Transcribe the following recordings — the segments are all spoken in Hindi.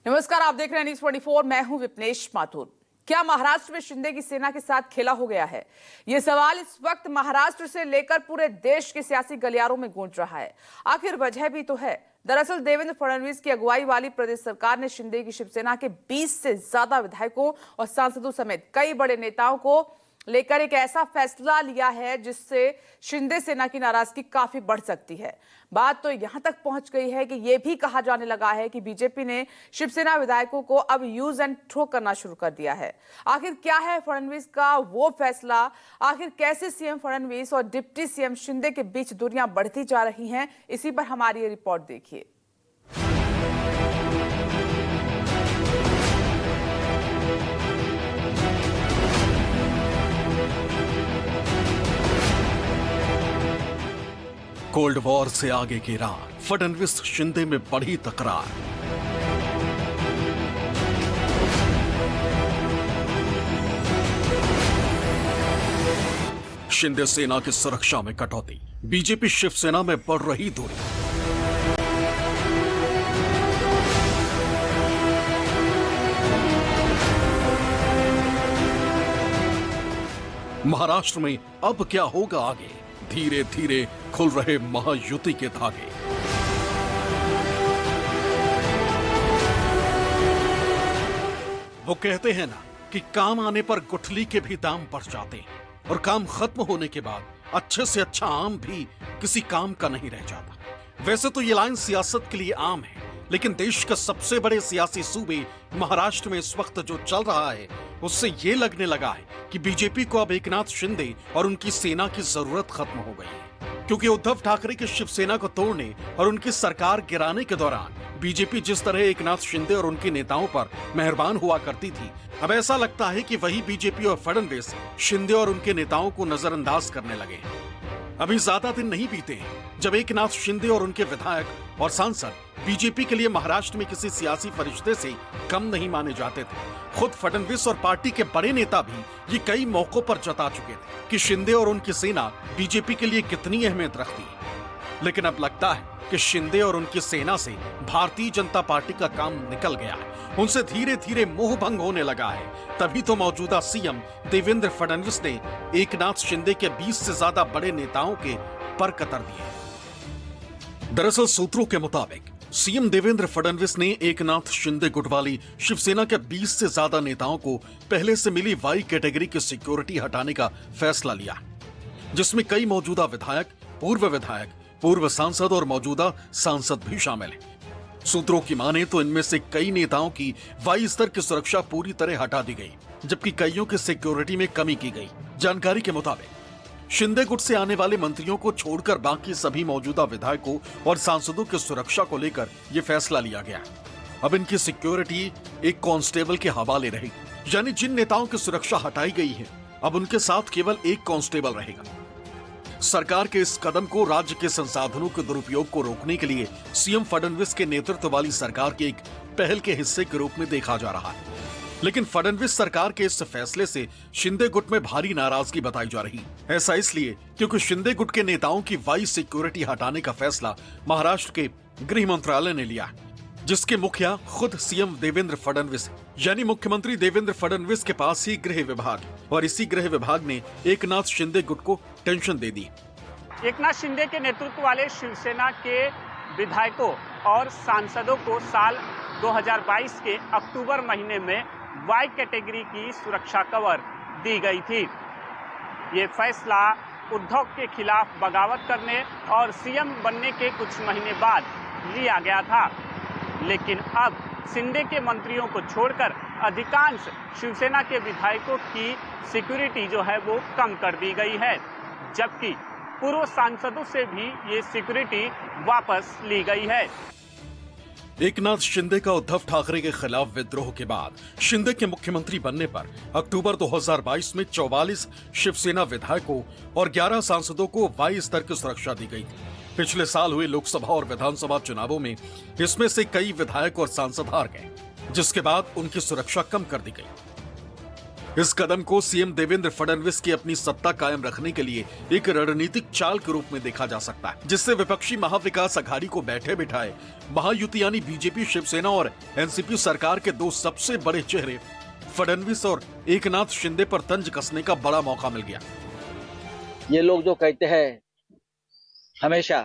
नमस्कार, आप देख रहे हैं न्यूज़ 24। मैं हूं विपनेश माथुर। क्या महाराष्ट्र में शिंदे की सेना के साथ खेला हो गया है? ये सवाल इस वक्त महाराष्ट्र से लेकर पूरे देश के सियासी गलियारों में गूंज रहा है। आखिर वजह भी तो है। दरअसल देवेंद्र फडणवीस की अगुवाई वाली प्रदेश सरकार ने शिंदे की शिवसेना के 20 से ज्यादा विधायकों और सांसदों समेत कई बड़े नेताओं को लेकर एक ऐसा फैसला लिया है जिससे शिंदे सेना की नाराजगी काफी बढ़ सकती है। बात तो यहां तक पहुंच गई है कि यह भी कहा जाने लगा है कि बीजेपी ने शिवसेना विधायकों को अब यूज एंड थ्रो करना शुरू कर दिया है। आखिर क्या है फडणवीस का वो फैसला? आखिर कैसे सीएम फडणवीस और डिप्टी सीएम शिंदे के बीच दूरियां बढ़ती जा रही हैं? इसी पर हमारी ये रिपोर्ट देखिए। कोल्ड वॉर से आगे की राह, फडणवीस शिंदे में बढ़ी तकरार। शिंदे सेना की सुरक्षा में कटौती, बीजेपी शिवसेना में बढ़ रही दूरी। महाराष्ट्र में अब क्या होगा आगे? धीरे धीरे खुल रहे महायुति के धागे। वो कहते हैं ना कि काम आने पर गुठली के भी दाम बढ़ जाते हैं और काम खत्म होने के बाद अच्छे से अच्छा आम भी किसी काम का नहीं रह जाता। वैसे तो ये लाइन सियासत के लिए आम है, लेकिन देश के सबसे बड़े सियासी सूबे महाराष्ट्र में इस वक्त जो चल रहा है उससे ये लगने लगा है कि बीजेपी को अब एकनाथ शिंदे और उनकी सेना की जरूरत खत्म हो गई है, क्योंकि उद्धव ठाकरे की शिवसेना को तोड़ने और उनकी सरकार गिराने के दौरान बीजेपी जिस तरह एकनाथ शिंदे और उनके नेताओं पर मेहरबान हुआ करती थी, अब ऐसा लगता है कि वही बीजेपी और फडणवीस शिंदे और उनके नेताओं को नजरअंदाज करने लगे हैं। अभी ज्यादा दिन नहीं बीते हैं जब एकनाथ शिंदे और उनके विधायक और सांसद बीजेपी के लिए महाराष्ट्र में किसी सियासी फरिश्ते से कम नहीं माने जाते थे। खुद फडणवीस और पार्टी के बड़े नेता भी ये कई मौकों पर जता चुके थे कि शिंदे और उनकी सेना बीजेपी के लिए कितनी अहमियत रखती है। लेकिन अब लगता है कि शिंदे और उनकी सेना से भारतीय जनता पार्टी का काम निकल गया है, उनसे धीरे धीरे मोह भंग होने लगा है। तभी तो मौजूदा सीएम देवेंद्र फडणवीस ने एकनाथ शिंदे के 20 से ज्यादा बड़े नेताओं के पर कतर दिए। दरअसल सूत्रों के मुताबिक सीएम देवेंद्र फडणवीस ने एकनाथ शिंदे गुट वाली शिवसेना के 20 से ज्यादा नेताओं को पहले से मिली वाई कैटेगरी की सिक्योरिटी हटाने का फैसला लिया, जिसमें कई मौजूदा विधायक, पूर्व सांसद और मौजूदा सांसद भी शामिल हैं। सूत्रों की माने तो इनमें से कई नेताओं की वाई स्तर की सुरक्षा पूरी तरह हटा दी गई, जबकि कईयों की सिक्योरिटी में कमी की गई। जानकारी के मुताबिक शिंदे गुट से आने वाले मंत्रियों को छोड़कर बाकी सभी मौजूदा विधायकों और सांसदों की सुरक्षा को लेकर यह फैसला लिया गया। अब इनकी सिक्योरिटी एक कांस्टेबल के हवाले रहेगी, यानी जिन नेताओं की सुरक्षा हटाई गई है अब उनके साथ केवल एक कांस्टेबल रहेगा। सरकार के इस कदम को राज्य के संसाधनों के दुरुपयोग को रोकने के लिए सीएम फडणवीस के नेतृत्व वाली सरकार के एक पहल के हिस्से के रूप में देखा जा रहा है। लेकिन फडणवीस सरकार के इस फैसले से शिंदे गुट में भारी नाराजगी बताई जा रही है। ऐसा इसलिए क्योंकि शिंदे गुट के नेताओं की वाई सिक्योरिटी हटाने का फैसला महाराष्ट्र के गृह मंत्रालय ने लिया, जिसके मुखिया खुद सीएम देवेंद्र फडणवीस, यानी मुख्यमंत्री देवेंद्र फडणवीस के पास ही गृह विभाग, और इसी गृह विभाग ने एकनाथ शिंदे गुट को टेंशन दे दी। एकनाथ शिंदे के नेतृत्व वाले शिवसेना के विधायकों और सांसदों को साल 2022 के अक्टूबर महीने में वाई कैटेगरी की सुरक्षा कवर दी गई थी। ये फैसला उद्धव के खिलाफ बगावत करने और सीएम बनने के कुछ महीने बाद लिया गया था। लेकिन अब शिंदे के मंत्रियों को छोड़कर अधिकांश शिवसेना के विधायकों की सिक्योरिटी जो है वो कम कर दी गई है, जबकि पूर्व सांसदों से भी ये सिक्योरिटी वापस ली गई है। एकनाथ शिंदे का उद्धव ठाकरे के खिलाफ विद्रोह के बाद शिंदे के मुख्यमंत्री बनने पर अक्टूबर 2022 में 44 शिवसेना विधायकों और 11 सांसदों को वाई स्तर की सुरक्षा दी गई थी। पिछले साल हुए लोकसभा और विधानसभा चुनावों में इसमें से कई विधायक और सांसद हार गए, जिसके बाद उनकी सुरक्षा कम कर दी गई। इस कदम को सीएम देवेंद्र फडणवीस की अपनी सत्ता कायम रखने के लिए एक रणनीतिक चाल के रूप में देखा जा सकता है, जिससे विपक्षी महाविकास अघाड़ी को बैठे बिठाए महायुति यानी बीजेपी, शिवसेना और एनसीपी सरकार के दो सबसे बड़े चेहरे फडणवीस और एकनाथ शिंदे पर तंज कसने का बड़ा मौका मिल गया। ये लोग जो कहते हैं हमेशा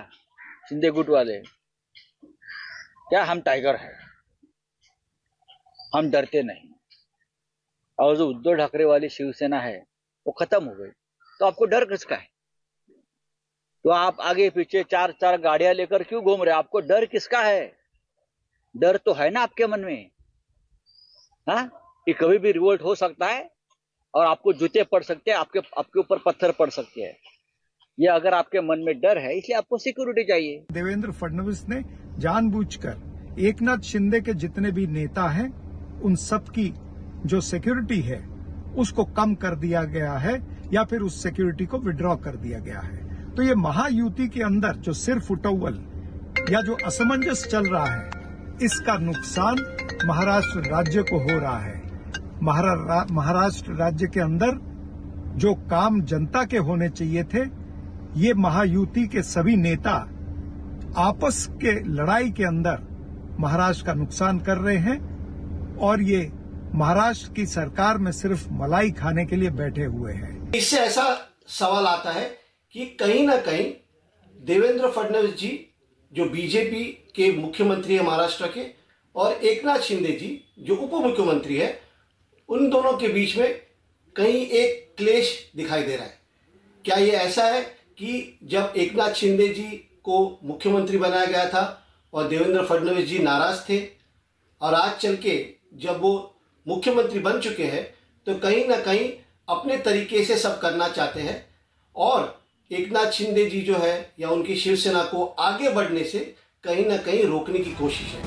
शिंदे गुट वाले, क्या हम टाइगर हैं, हम डरते नहीं, और जो उद्धव ठाकरे वाली शिवसेना है वो खत्म हो गई, तो आपको डर किसका है? तो आप आगे पीछे चार चार गाड़ियां लेकर क्यों घूम रहे? आपको डर किसका है? डर तो है ना आपके मन में, हाँ, कि कभी भी रिवोल्ट हो सकता है और आपको जूते पड़ सकते हैं, आपके ऊपर पत्थर पड़ सकते हैं। ये अगर आपके मन में डर है, इसलिए आपको सिक्योरिटी चाहिए। देवेंद्र फडणवीस ने जानबूझकर एकनाथ शिंदे के जितने भी नेता हैं उन सब की जो सिक्योरिटी है उसको कम कर दिया गया है या फिर उस सिक्योरिटी को विड्रॉ कर दिया गया है। तो ये महायुति के अंदर जो सिर फुटौल या जो असमंजस चल रहा है, इसका नुकसान महाराष्ट्र राज्य को हो रहा है। महाराष्ट्र राज्य के अंदर जो काम जनता के होने चाहिए थे, ये महायुति के सभी नेता आपस के लड़ाई के अंदर महाराष्ट्र का नुकसान कर रहे हैं और ये महाराष्ट्र की सरकार में सिर्फ मलाई खाने के लिए बैठे हुए हैं। इससे ऐसा सवाल आता है कि कहीं ना कहीं देवेंद्र फडणवीस जी जो बीजेपी के मुख्यमंत्री है महाराष्ट्र के, और एकनाथ शिंदे जी जो उप मुख्यमंत्री है, उन दोनों के बीच में कहीं एक क्लेश दिखाई दे रहा है। क्या ये ऐसा है कि जब एकनाथ शिंदे जी को मुख्यमंत्री बनाया गया था और देवेंद्र फडणवीस जी नाराज थे, और आज चल के जब वो मुख्यमंत्री बन चुके हैं तो कहीं ना कहीं अपने तरीके से सब करना चाहते हैं और एकनाथ शिंदे जी जो है या उनकी शिवसेना को आगे बढ़ने से कहीं ना कहीं रोकने की कोशिश है।